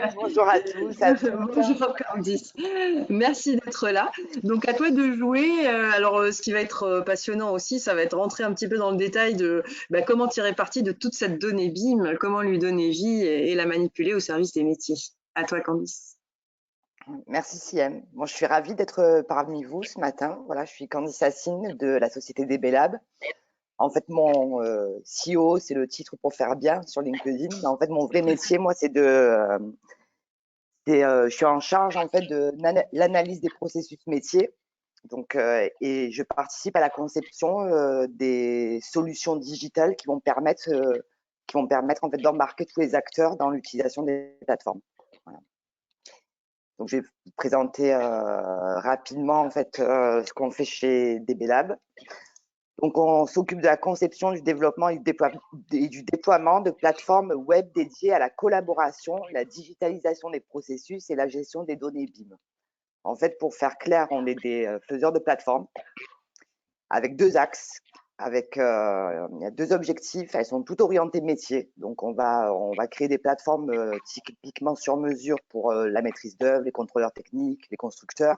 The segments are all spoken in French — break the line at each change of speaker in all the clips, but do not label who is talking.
Siem, bonjour à tous, à toutes.
Bonjour Candice, merci d'être là. Donc à toi de jouer. Ce qui va être passionnant aussi, ça va être rentrer un petit peu dans le détail de comment tirer parti de toute cette donnée BIM, comment lui donner vie et la manipuler au service des métiers. À toi Candice.
Merci Siem. Bon, je suis ravie d'être parmi vous ce matin. Voilà, je suis Candice Assine de la société DB Lab. En fait, mon CEO, c'est le titre pour faire bien sur LinkedIn. Mais en fait, mon vrai métier, moi, je suis en charge en fait de l'analyse des processus métiers. Donc, et je participe à la conception des solutions digitales qui vont permettre en fait d'embarquer tous les acteurs dans l'utilisation des plateformes. Voilà. Donc, je vais vous présenter rapidement en fait ce qu'on fait chez DB Lab. Donc, on s'occupe de la conception, du développement et du déploiement de plateformes web dédiées à la collaboration, la digitalisation des processus et la gestion des données BIM. En fait, pour faire clair, on est des faiseurs de plateformes avec deux axes. Il y a deux objectifs, elles sont toutes orientées métier. Donc, on va créer des plateformes typiquement sur mesure pour la maîtrise d'œuvre, les contrôleurs techniques, les constructeurs,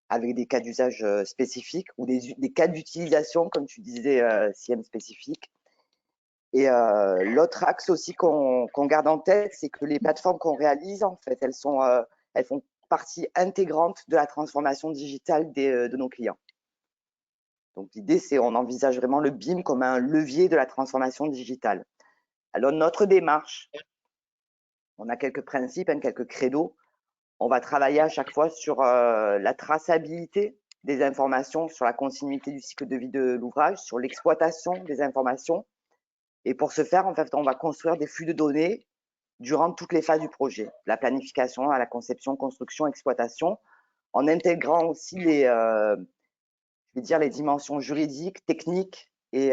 avec des cas d'usage spécifiques ou des cas d'utilisation, comme tu disais, CM spécifiques. Et l'autre axe aussi qu'on garde en tête, c'est que les plateformes qu'on réalise, en fait, elles font partie intégrante de la transformation digitale de nos clients. Donc l'idée, c'est on envisage vraiment le BIM comme un levier de la transformation digitale. Alors notre démarche, on a quelques principes, quelques credos. On va travailler à chaque fois sur la traçabilité des informations, sur la continuité du cycle de vie de l'ouvrage, sur l'exploitation des informations. Et pour ce faire, en fait, on va construire des flux de données durant toutes les phases du projet, la planification à la conception, construction, exploitation, en intégrant aussi les dimensions juridiques, techniques et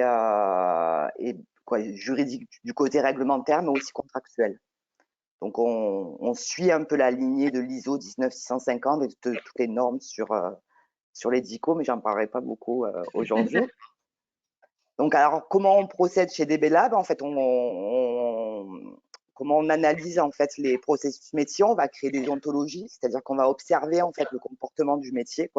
juridiques du côté réglementaire, mais aussi contractuel. Donc, on suit un peu la lignée de l'ISO 19650 et de toutes les normes sur les DICO, mais j'en parlerai pas beaucoup aujourd'hui. Donc, alors, comment on procède chez DB Lab? En fait, comment on analyse en fait les processus métiers? On va créer des ontologies, c'est-à-dire qu'on va observer en fait le comportement du métier,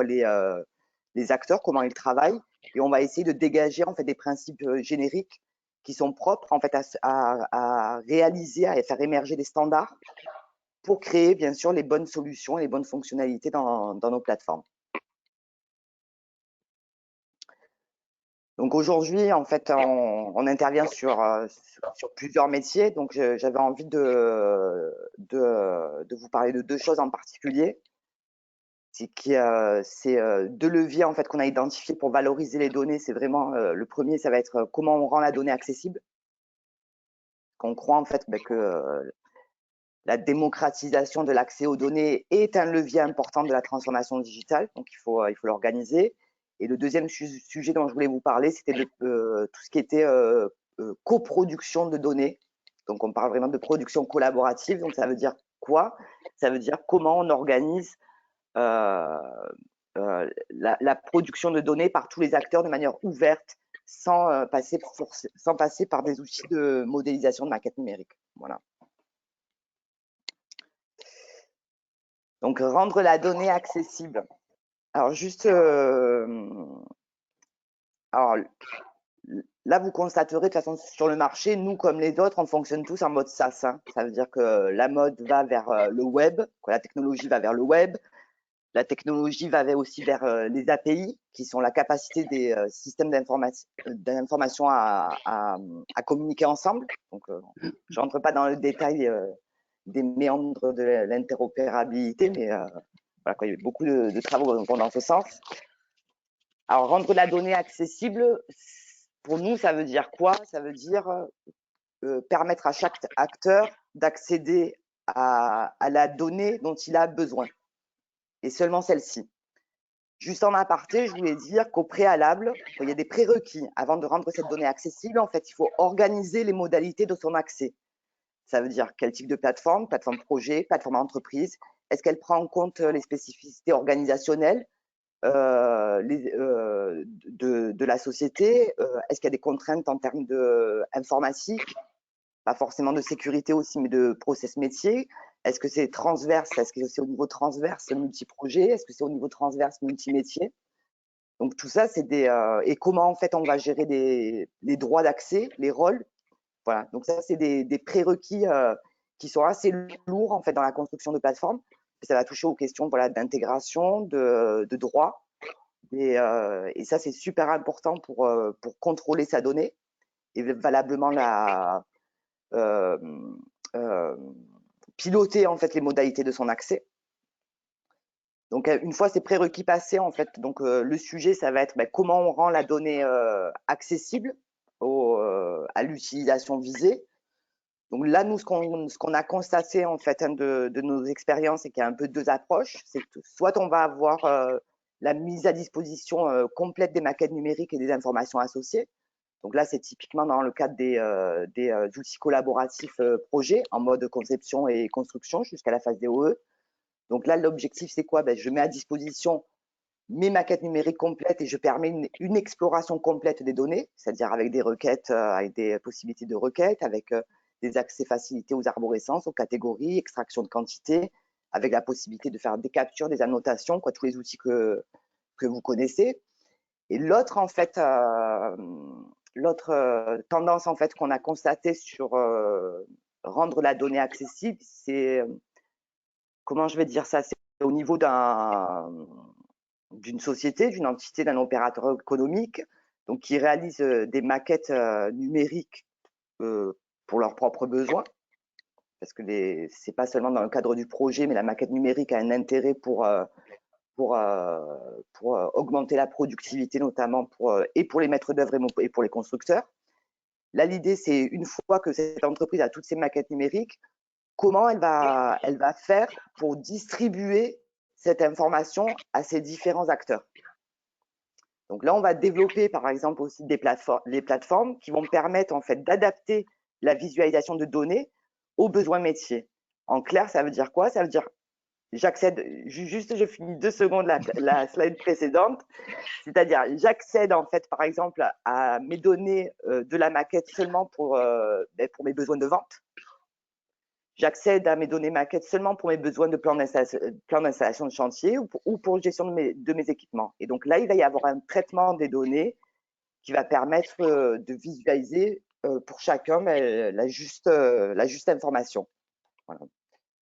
les acteurs, comment ils travaillent, et on va essayer de dégager en fait des principes génériques qui sont propres en fait à réaliser, à faire émerger des standards pour créer bien sûr les bonnes solutions et les bonnes fonctionnalités dans nos plateformes. Donc aujourd'hui, en fait, on intervient sur plusieurs métiers. Donc j'avais envie de vous parler de deux choses en particulier. C'est deux leviers en fait qu'on a identifiés pour valoriser les données. C'est vraiment le premier, ça va être comment on rend la donnée accessible. On croit en fait que la démocratisation de l'accès aux données est un levier important de la transformation digitale. Donc il faut l'organiser. Et le deuxième sujet dont je voulais vous parler, c'était tout ce qui était coproduction de données. Donc, on parle vraiment de production collaborative. Donc, ça veut dire quoi? Ça veut dire comment on organise la production de données par tous les acteurs de manière ouverte, sans passer par des outils de modélisation de maquette numérique. Voilà. Donc, rendre la donnée accessible. Alors, juste... alors, là, vous constaterez de toute façon sur le marché, nous comme les autres, on fonctionne tous en mode SaaS. Hein. Ça veut dire que la mode va vers le web, que la technologie va vers le web. La technologie va aussi vers les API, qui sont la capacité des systèmes d'information à communiquer ensemble. Donc, je rentre pas dans le détail des méandres de l'interopérabilité, mais voilà, il y a eu beaucoup de travaux dans ce sens. Alors, rendre la donnée accessible, pour nous, ça veut dire quoi? Ça veut dire permettre à chaque acteur d'accéder à la donnée dont il a besoin, et seulement celle-ci. Juste en aparté, je voulais dire qu'au préalable, il y a des prérequis. Avant de rendre cette donnée accessible, en fait, il faut organiser les modalités de son accès. Ça veut dire quel type de plateforme projet, plateforme entreprise. Est-ce qu'elle prend en compte les spécificités organisationnelles de la société? Est-ce qu'il y a des contraintes en termes d'informatique? Pas forcément de sécurité aussi, mais de process métier. Est-ce que c'est transverse? Est-ce que c'est au niveau transverse multi-projet? Est-ce que c'est au niveau transverse multi-métier? Donc tout ça, c'est et comment en fait on va gérer les droits d'accès, les rôles. Voilà. Donc ça, c'est des prérequis qui sont assez lourds en fait dans la construction de plateformes. Ça va toucher aux questions voilà, d'intégration, de droit. Et ça, c'est super important pour contrôler sa donnée et valablement euh, euh, piloter en fait les modalités de son accès. Donc une fois ces prérequis passés, en fait, donc le sujet, ça va être comment on rend la donnée accessible à l'utilisation visée. Donc là, nous, ce qu'on a constaté en fait de nos expériences, c'est qu'il y a un peu deux approches. C'est que soit on va avoir la mise à disposition complète des maquettes numériques et des informations associées. Donc là, c'est typiquement dans le cadre des outils collaboratifs projets en mode conception et construction jusqu'à la phase DOE. Donc là, l'objectif, c'est quoi? Je mets à disposition mes maquettes numériques complètes et je permets une exploration complète des données, c'est-à-dire avec des requêtes, avec des possibilités de requêtes, avec des accès facilités aux arborescences, aux catégories, extraction de quantité, avec la possibilité de faire des captures, des annotations, tous les outils que vous connaissez. Et l'autre, en fait, l'autre tendance en fait qu'on a constatée sur rendre la donnée accessible, c'est comment je vais dire ça, c'est au niveau d'une société, d'une entité, d'un opérateur économique, donc qui réalise des maquettes numériques pour leurs propres besoins, parce que c'est pas seulement dans le cadre du projet, mais la maquette numérique a un intérêt pour augmenter la productivité, notamment et pour les maîtres d'œuvre et pour les constructeurs. Là, l'idée, c'est une fois que cette entreprise a toutes ses maquettes numériques, comment elle va faire pour distribuer cette information à ces différents acteurs. Donc là, on va développer, par exemple, aussi les plateformes qui vont permettre en fait d'adapter la visualisation de données aux besoins métiers. En clair, ça veut dire quoi? Ça veut dire j'accède, juste je finis 2 secondes la slide précédente, c'est-à-dire j'accède en fait par exemple à mes données de la maquette seulement pour mes besoins de vente. J'accède à mes données maquettes seulement pour mes besoins de plan d'installation de chantier ou pour gestion de mes équipements. Et donc là, il va y avoir un traitement des données qui va permettre de visualiser pour chacun la juste information. Voilà.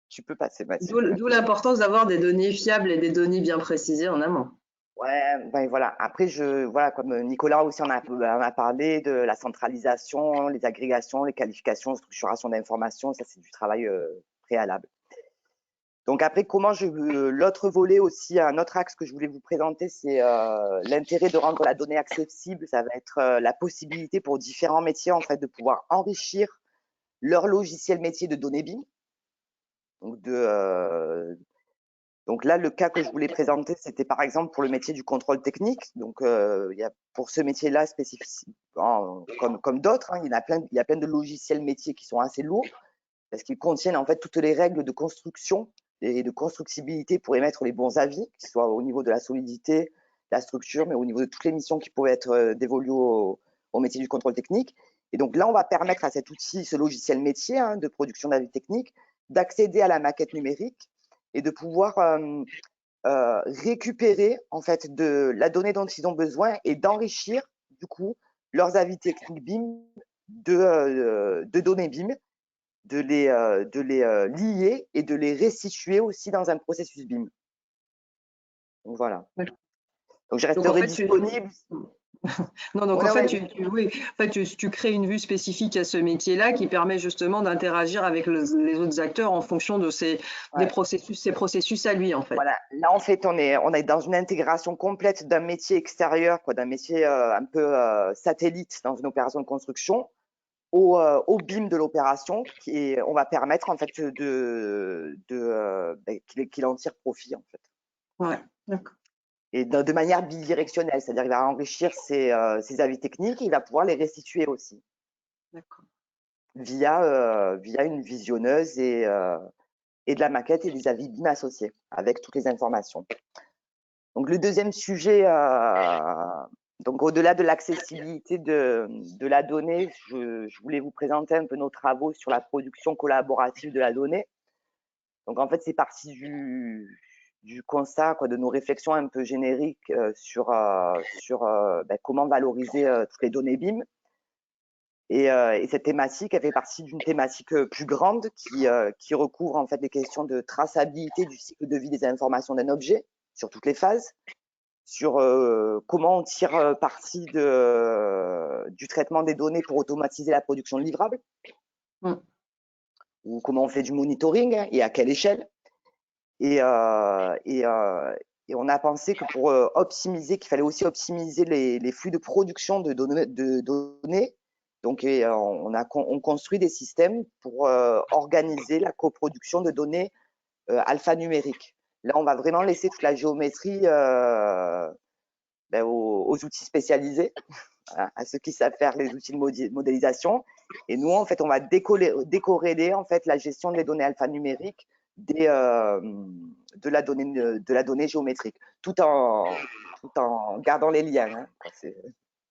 Tu peux passer, Mathieu.
D'où l'importance d'avoir des données fiables et des données bien précisées en amont.
Ouais, voilà. Après, voilà, comme Nicolas aussi on a parlé de la centralisation, les agrégations, les qualifications, structuration d'informations, ça c'est du travail préalable. Donc après, l'autre volet aussi, un autre axe que je voulais vous présenter, c'est l'intérêt de rendre la donnée accessible. Ça va être la possibilité pour différents métiers en fait de pouvoir enrichir leur logiciel métier de données BIM. Donc là, le cas que je voulais présenter, c'était par exemple pour le métier du contrôle technique. Donc, pour ce métier-là spécifiquement, comme d'autres, il y a plein de logiciels métiers qui sont assez lourds parce qu'ils contiennent en fait toutes les règles de construction et de constructibilité pour émettre les bons avis, que ce soit au niveau de la solidité, la structure, mais au niveau de toutes les missions qui pourraient être dévolues au métier du contrôle technique. Et donc là, on va permettre à cet outil, ce logiciel métier de production d'avis technique, d'accéder à la maquette numérique et de pouvoir récupérer en fait de la donnée dont ils ont besoin et d'enrichir du coup leurs avis techniques BIM de données BIM, de les lier et de les restituer aussi dans un processus BIM. Donc voilà. Donc je resterai disponible.
Non, donc en fait, tu crées une vue spécifique à ce métier-là qui permet justement d'interagir avec les autres acteurs en fonction de ces processus à lui, en fait.
Voilà. Là, en fait, on est dans une intégration complète d'un métier extérieur, d'un métier un peu satellite dans une opération de construction au BIM de l'opération, on va permettre en fait qu'il en tire profit en fait.
Ouais, d'accord.
Et de manière bidirectionnelle, c'est-à-dire qu'il va enrichir ses avis techniques, et il va pouvoir les restituer aussi.
D'accord.
Via une visionneuse et de la maquette et des avis BIM associés avec toutes les informations. Donc le deuxième sujet, donc au-delà de l'accessibilité de la donnée, je voulais vous présenter un peu nos travaux sur la production collaborative de la donnée. Donc, en fait, c'est parti du constat, quoi, de nos réflexions un peu génériques sur comment valoriser toutes les données BIM. Et cette thématique, elle fait partie d'une thématique plus grande qui recouvre en fait les questions de traçabilité du cycle de vie des informations d'un objet sur toutes les phases, sur comment on tire parti du traitement des données pour automatiser la production de livrables, ou comment on fait du monitoring et à quelle échelle. Et on a pensé que pour optimiser, qu'il fallait aussi optimiser les flux de production de données. Donc, on construit des systèmes pour organiser la coproduction de données alphanumériques. Là, on va vraiment laisser toute la géométrie aux outils spécialisés, à ceux qui savent faire les outils de modélisation. Et nous, en fait, on va décorréler en fait la gestion des données alphanumériques de la donnée géométrique, tout en gardant les liens. Hein.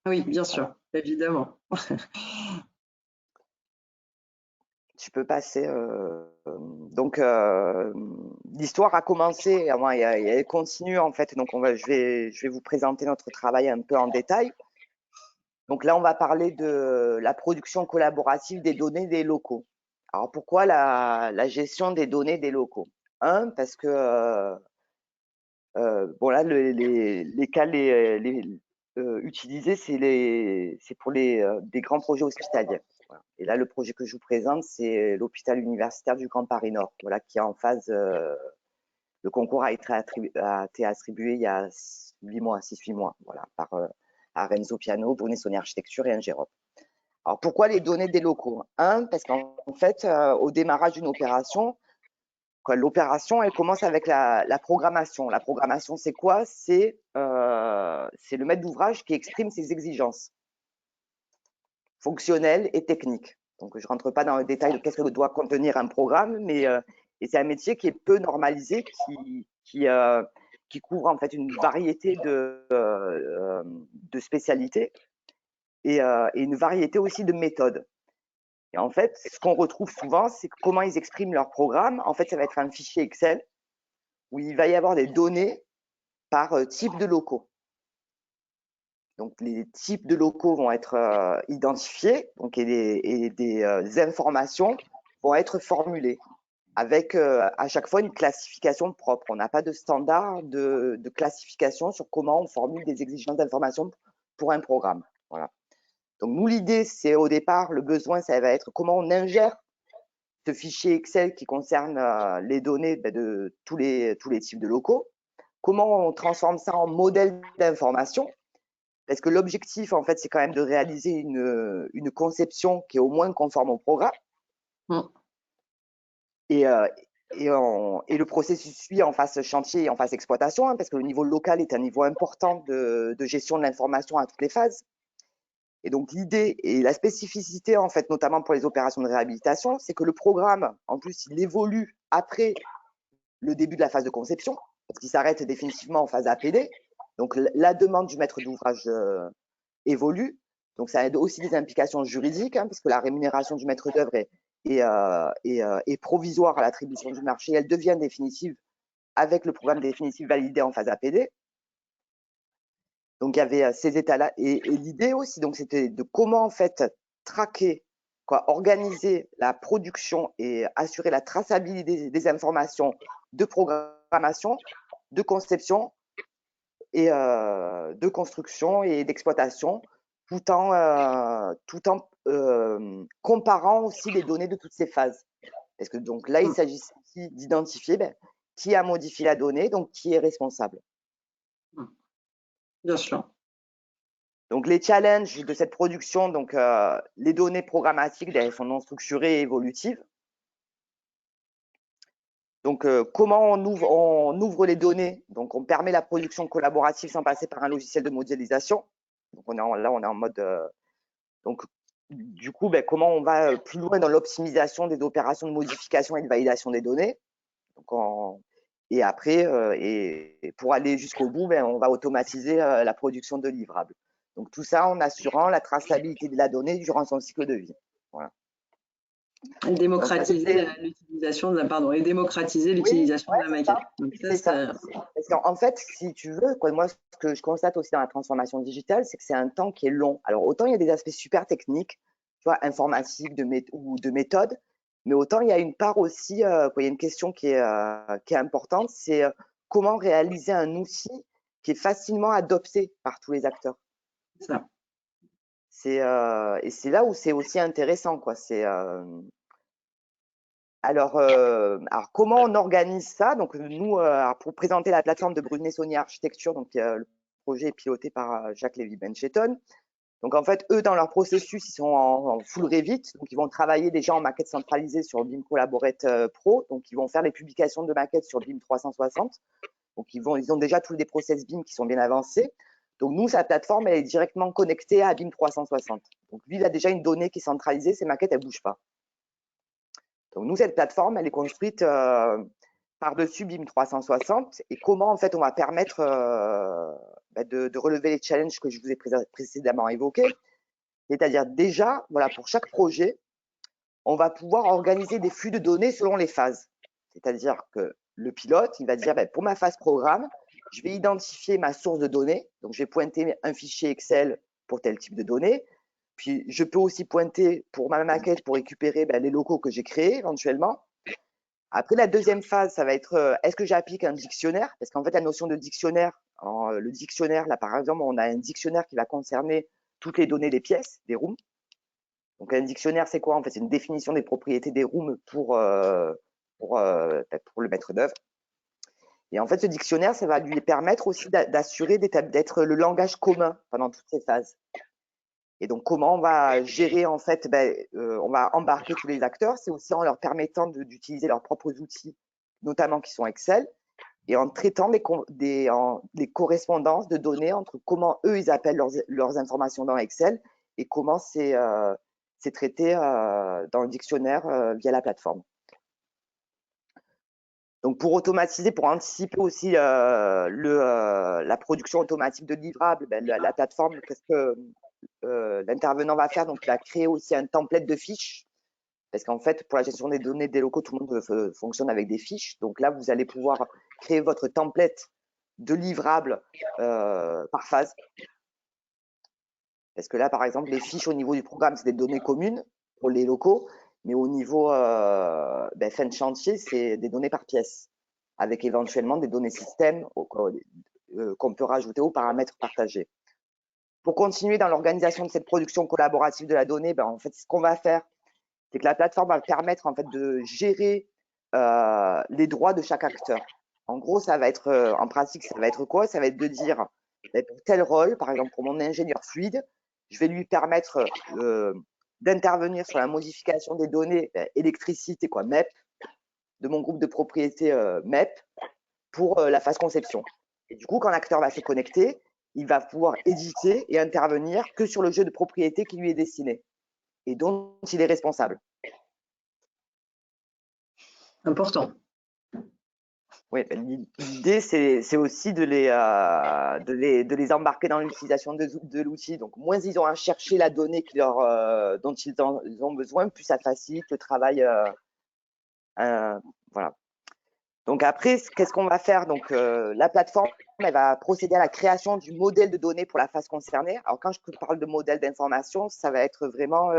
Oui, bien sûr, évidemment.
Tu peux passer. Donc, l'histoire a commencé, elle continue en fait. Donc, je vais vous présenter notre travail un peu en détail. Donc là, on va parler de la production collaborative des données des locaux. Alors, pourquoi la gestion des données des locaux? Parce que bon là, les cas utilisés, c'est pour des grands projets hospitaliers. Voilà. Et là, le projet que je vous présente, c'est l'hôpital universitaire du Grand Paris Nord, voilà, qui est en phase. Le concours a été attribué il y a 6-8 mois, voilà, par Renzo Piano, Bruni Sony Architecture et Ingérop. Alors, pourquoi les données des locaux? Parce qu'en fait, au démarrage d'une opération, l'opération, elle commence avec la programmation. La programmation, c'est quoi? C'est le maître d'ouvrage qui exprime ses exigences fonctionnelles et techniques. Donc, je ne rentre pas dans le détail de qu'est-ce que doit contenir un programme, mais c'est un métier qui est peu normalisé, qui couvre en fait une variété de spécialités et une variété aussi de méthodes. Et en fait, ce qu'on retrouve souvent, c'est comment ils expriment leur programme. En fait, ça va être un fichier Excel où il va y avoir des données par type de locaux. Donc, les types de locaux vont être identifiés, donc, et des informations vont être formulées avec à chaque fois une classification propre. On n'a pas de standard de classification sur comment on formule des exigences d'information pour un programme. Voilà. Donc, nous, l'idée, c'est au départ, le besoin, ça va être comment on ingère ce fichier Excel qui concerne les données de tous les types de locaux. Comment on transforme ça en modèle d'information? Parce que l'objectif, en fait, c'est quand même de réaliser une conception qui est au moins conforme au programme. Et le processus suit en phase chantier et en phase exploitation, parce que le niveau local est un niveau important de gestion de l'information à toutes les phases. Et donc, l'idée et la spécificité, en fait, notamment pour les opérations de réhabilitation, c'est que le programme, en plus, il évolue après le début de la phase de conception, parce qu'il s'arrête définitivement en phase APD. Donc, la demande du maître d'ouvrage évolue. Donc, ça a aussi des implications juridiques, parce que la rémunération du maître d'œuvre est provisoire à l'attribution du marché. Elle devient définitive avec le programme définitif validé en phase APD. Donc, il y avait ces états-là. Et l'idée aussi, donc, c'était de comment, en fait, traquer, organiser la production et assurer la traçabilité des informations de programmation, de conception et de construction et d'exploitation, tout en comparant aussi les données de toutes ces phases. Parce que donc là, il s'agit d'identifier qui a modifié la donnée, donc qui est responsable.
Bien sûr.
Donc, les challenges de cette production, donc les données programmatiques, elles sont non structurées et évolutives. Donc, comment on ouvre les données? Donc, on permet la production collaborative sans passer par un logiciel de modélisation. Donc, on est en mode. Donc, du coup, comment on va plus loin dans l'optimisation des opérations de modification et de validation des données. Donc, et après, et pour aller jusqu'au bout, on va automatiser la production de livrables. Donc, tout ça en assurant la traçabilité de la donnée durant son cycle de vie. Voilà.
Et
Donc ça,
démocratiser
c'était
l'utilisation de la, pardon, et démocratiser
oui,
l'utilisation
ouais,
de la
c'est
maquette.
ça.
Donc ça,
C'est ça.
c'est
Parce qu'en fait, si tu veux, quoi, moi, ce que je constate aussi dans la transformation digitale, c'est que c'est un temps qui est long. Alors, autant il y a des aspects super techniques, tu vois, informatiques ou de méthode, mais autant il y a une part aussi, il y a une question qui est importante, c'est comment réaliser un outil qui est facilement adopté par tous les acteurs.
ça.
Et c'est là où c'est aussi intéressant, quoi. Alors, comment on organise ça? Donc, nous, pour présenter la plateforme de Brunet-Saunier Architecture, donc le projet est piloté par Jacques Lévy-Benchetton. Donc, en fait, eux, dans leur processus, ils sont en full Revit. Donc, ils vont travailler déjà en maquette centralisée sur BIM Collaborate Pro. Donc, ils vont faire les publications de maquettes sur BIM 360. Donc, ils ont déjà tous les process BIM qui sont bien avancés. Donc, nous, sa plateforme, elle est directement connectée à BIM 360. Donc, lui, il a déjà une donnée qui est centralisée. Ces maquettes, elles ne bougent pas. Donc, nous, cette plateforme, elle est construite par-dessus BIM 360 et comment, en fait, on va permettre de relever les challenges que je vous ai précédemment évoqués. C'est-à-dire, déjà, voilà, pour chaque projet, on va pouvoir organiser des flux de données selon les phases. C'est-à-dire que le pilote, il va dire, pour ma phase programme, je vais identifier ma source de données. Donc, je vais pointer un fichier Excel pour tel type de données. Puis, je peux aussi pointer pour ma maquette pour récupérer les locaux que j'ai créés éventuellement. Après, la deuxième phase, ça va être est-ce que j'applique un dictionnaire? Parce qu'en fait, la notion de dictionnaire, le dictionnaire, là, par exemple, on a un dictionnaire qui va concerner toutes les données des pièces, des rooms. Donc, un dictionnaire, c'est quoi? En fait, c'est une définition des propriétés des rooms pour le maître d'œuvre. Et en fait, ce dictionnaire, ça va lui permettre aussi d'assurer d'être le langage commun pendant toutes ces phases. Et donc, comment on va gérer, en fait, on va embarquer tous les acteurs, c'est aussi en leur permettant d'utiliser leurs propres outils, notamment qui sont Excel, et en traitant des correspondances de données entre comment eux, ils appellent leurs informations dans Excel et comment c'est traité dans le dictionnaire via la plateforme. Donc, pour automatiser, pour anticiper aussi la production automatique de livrables, la plateforme, qu'est-ce que l'intervenant va faire? Donc, il va créer aussi un template de fiches. Parce qu'en fait, pour la gestion des données des locaux, tout le monde fonctionne avec des fiches. Donc là, vous allez pouvoir créer votre template de livrables par phase. Parce que là, par exemple, les fiches au niveau du programme, c'est des données communes pour les locaux. Mais au niveau fin de chantier, c'est des données par pièce, avec éventuellement des données système qu'on peut rajouter aux paramètres partagés. Pour continuer dans l'organisation de cette production collaborative de la donnée, en fait, ce qu'on va faire, c'est que la plateforme va permettre en fait de gérer les droits de chaque acteur. En gros, ça va être en pratique, ça va être quoi? Ça va être de dire pour tel rôle, par exemple pour mon ingénieur fluide, je vais lui permettre d'intervenir sur la modification des données électricité, MEP, de mon groupe de propriété MEP pour la phase conception. Et du coup, quand l'acteur va se connecter, il va pouvoir éditer et intervenir que sur le jeu de propriété qui lui est destiné et dont il est responsable.
Important.
Oui, l'idée, c'est aussi de les embarquer dans l'utilisation de l'outil. Donc, moins ils ont à chercher la donnée dont ils ont besoin, plus ça facilite le travail. Voilà. Donc, après, qu'est-ce qu'on va faire? Donc, la plateforme, elle va procéder à la création du modèle de données pour la phase concernée. Alors, quand je parle de modèle d'information, ça va être vraiment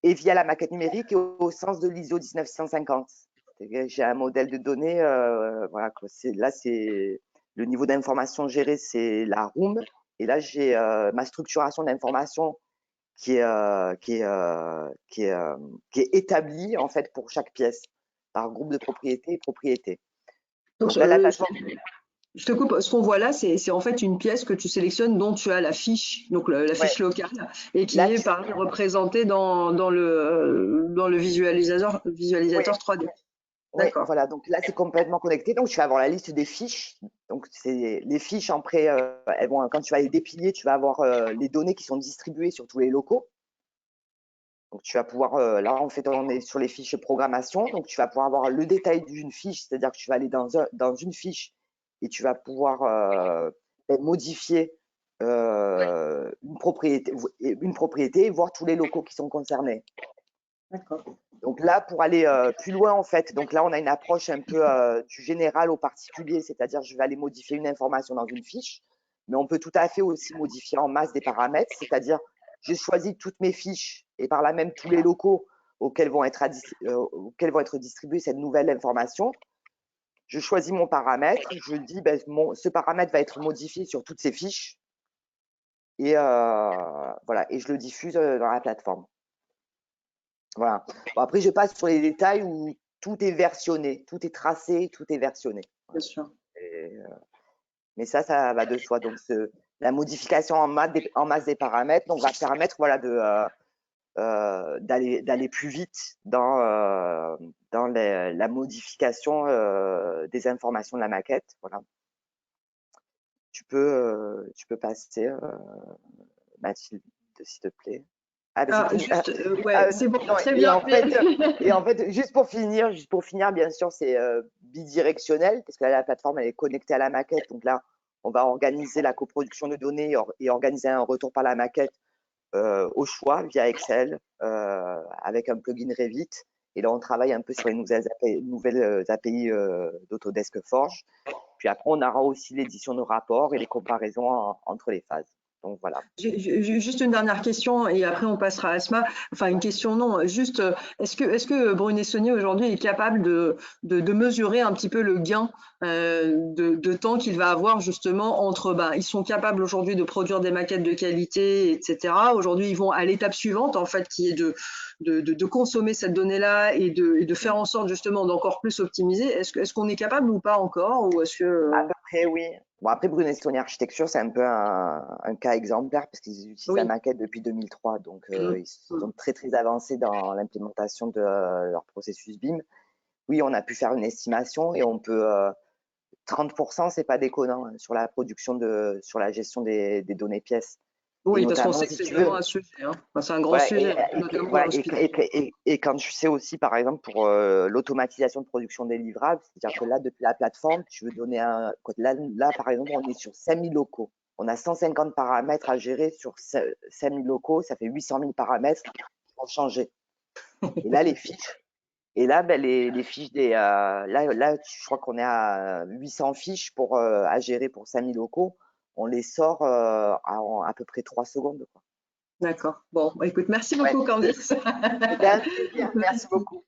et via la maquette numérique et au sens de l'ISO 19150. J'ai un modèle de données, voilà, là, c'est le niveau d'information géré, c'est la room. Et là, j'ai ma structuration d'information qui est établie en fait pour chaque pièce par groupe de propriété et propriété.
Donc,
Donc là, la plateforme.
je te coupe. Ce qu'on voit là, c'est en fait une pièce que tu sélectionnes dont tu as la fiche, donc la
Ouais,
fiche locale, et qui
là,
est représentée dans le
oui,
visualisateur 3D.
oui,
D'accord.
voilà. Donc là, c'est complètement connecté. Donc, tu vas avoir la liste des fiches. Donc, c'est les fiches après, quand tu vas les déplier, tu vas avoir les données qui sont distribuées sur tous les locaux. Donc, tu vas pouvoir, là, en fait, on est sur les fiches programmation. Donc, tu vas pouvoir avoir le détail d'une fiche, c'est-à-dire que tu vas aller dans une fiche et tu vas pouvoir modifier une propriété et voir tous les locaux qui sont concernés.
D'accord.
Donc là, pour aller plus loin, en fait, donc là, on a une approche un peu du général au particulier, c'est-à-dire je vais aller modifier une information dans une fiche, mais on peut tout à fait aussi modifier en masse des paramètres, c'est-à-dire j'ai choisi toutes mes fiches et par là même tous les locaux auxquels vont être distribuées cette nouvelle information. Je choisis mon paramètre, je dis ben, ce paramètre va être modifié sur toutes ces fiches et voilà, et je le diffuse dans la plateforme. Voilà. Bon, après, je passe sur les détails où tout est versionné, tout est tracé, tout est versionné.
Bien sûr.
Et, mais ça va de soi. Donc, la modification en masse des paramètres donc, va permettre voilà, d'aller plus vite dans la modification des informations de la maquette. Voilà. Tu peux passer, Mathilde, s'il te plaît. Ah, ben, c'est fini.
Ouais, c'est bon,
Non,
très bien.
et en fait, juste pour finir, bien sûr, c'est bidirectionnel, parce que là, la plateforme, elle est connectée à la maquette. Donc là, on va organiser la coproduction de données et organiser un retour par la maquette au choix via Excel avec un plugin Revit. Et là, on travaille un peu sur les nouvelles API d'Autodesk Forge. Puis après, on aura aussi l'édition de rapports et les comparaisons entre les phases. Donc voilà.
Juste une dernière question et après on passera à Asma. Enfin, une question non, juste est-ce que Brunet Saunier aujourd'hui est capable de mesurer un petit peu le gain de temps qu'il va avoir justement entre, ils sont capables aujourd'hui de produire des maquettes de qualité, etc. Aujourd'hui, ils vont à l'étape suivante en fait qui est de consommer cette donnée-là et de faire en sorte justement d'encore plus optimiser. Est-ce qu'on est capable ou pas encore ou est-ce que
À peu près, oui. Bon, après, Brunet Stone Architecture, c'est un peu un cas exemplaire parce qu'ils utilisent la
oui.
maquette depuis 2003. Donc, ils
Mm.
sont très, très avancés dans l'implémentation de leur processus BIM. Oui, on a pu faire une estimation et on peut. 30%, c'est pas déconnant hein, sur la production sur la gestion des données pièces. Et
Oui, parce qu'on
notamment,
sait que
si
c'est
tu
vraiment
veux,
un sujet, hein. Enfin, c'est un grand
voilà,
sujet, notamment dans
voilà,
l'hospital.
et quand tu sais aussi, par exemple, pour l'automatisation de production des livrables, c'est-à-dire que là, depuis la plateforme, tu veux donner là, par exemple, on est sur 5000 locaux. On a 150 paramètres à gérer sur 5000 locaux, ça fait 800 000 paramètres qui vont changer. Et là, les fiches, ben, les fiches là, je crois qu'on est à 800 fiches à gérer pour 5000 locaux. On les sort en à peu près 3 secondes. Quoi.
D'accord. Bon, écoute, merci
Ouais.
beaucoup, Candice.
C'était un plaisir. Merci beaucoup.